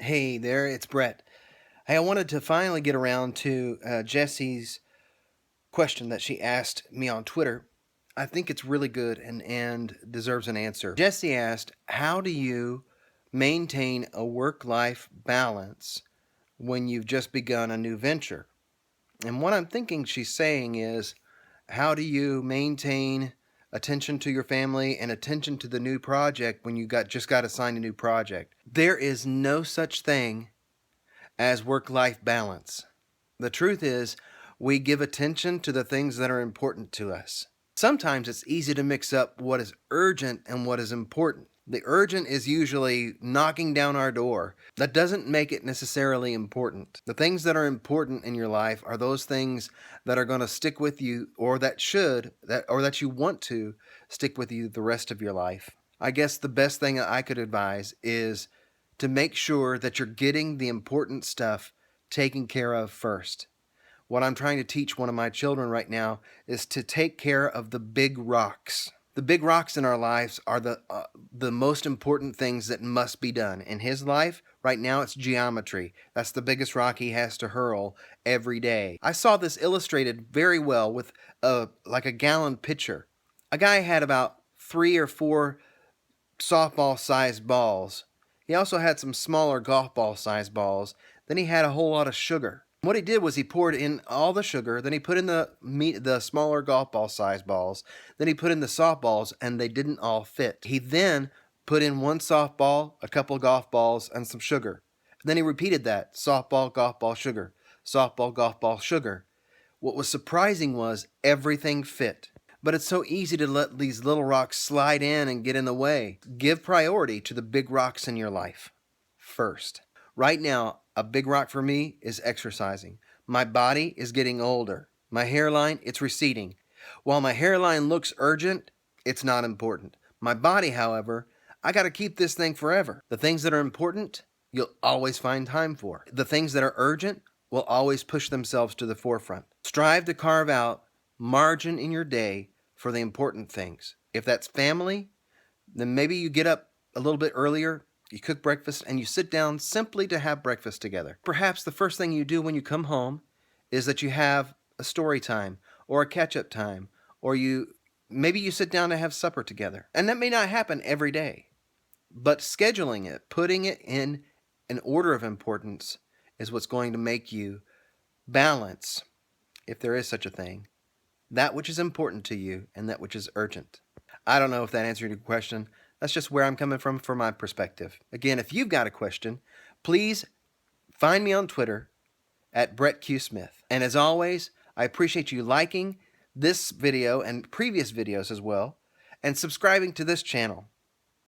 Hey there, it's Brett. Hey, I wanted to finally get around to Jessie's question that she asked me on Twitter. I think it's really good and deserves an answer. Jessie asked, how do you maintain a work-life balance when you've just begun a new venture? And what I'm thinking she's saying is, how do you maintain attention to your family and attention to the new project when you just got assigned a new project? There is no such thing as work-life balance. The truth is, we give attention to the things that are important to us. Sometimes it's easy to mix up what is urgent and what is important. The urgent is usually knocking down our door. That doesn't make it necessarily important. The things that are important in your life are those things that are going to stick with you, or that you want to stick with you the rest of your life. I guess the best thing I could advise is to make sure that you're getting the important stuff taken care of first. What I'm trying to teach one of my children right now is to take care of the big rocks. The big rocks in our lives are the most important things that must be done. In his life, right now, it's geometry. That's the biggest rock he has to hurl every day. I saw this illustrated very well with like a gallon pitcher. A guy had about 3 or 4 softball-sized balls. He also had some smaller golf ball-sized balls. Then he had a whole lot of sugar. What he did was he poured in all the sugar, then he put in the smaller golf ball-sized balls, then he put in the softballs, and they didn't all fit. He then put in one softball, a couple golf balls, and some sugar. Then he repeated that: softball, golf ball, sugar, softball, golf ball, sugar. What was surprising was everything fit. But it's so easy to let these little rocks slide in and get in the way. Give priority to the big rocks in your life first. Right now, a big rock for me is exercising. My body is getting older. My hairline, it's receding. While my hairline looks urgent, it's not important. My body, however, I got to keep this thing forever. The things that are important, you'll always find time for. The things that are urgent will always push themselves to the forefront. Strive to carve out margin in your day for the important things. If that's family, then maybe you get up a little bit earlier, you cook breakfast, and you sit down simply to have breakfast together. Perhaps the first thing you do when you come home is that you have a story time or a catch-up time, or maybe you sit down to have supper together. And that may not happen every day, but scheduling it, putting it in an order of importance, is what's going to make you balance, if there is such a thing, that which is important to you and that which is urgent. I don't know if that answered your question. That's just where I'm coming from for my perspective. Again, if you've got a question, please find me on Twitter at Brett Q. Smith. And as always, I appreciate you liking this video and previous videos as well, and subscribing to this channel.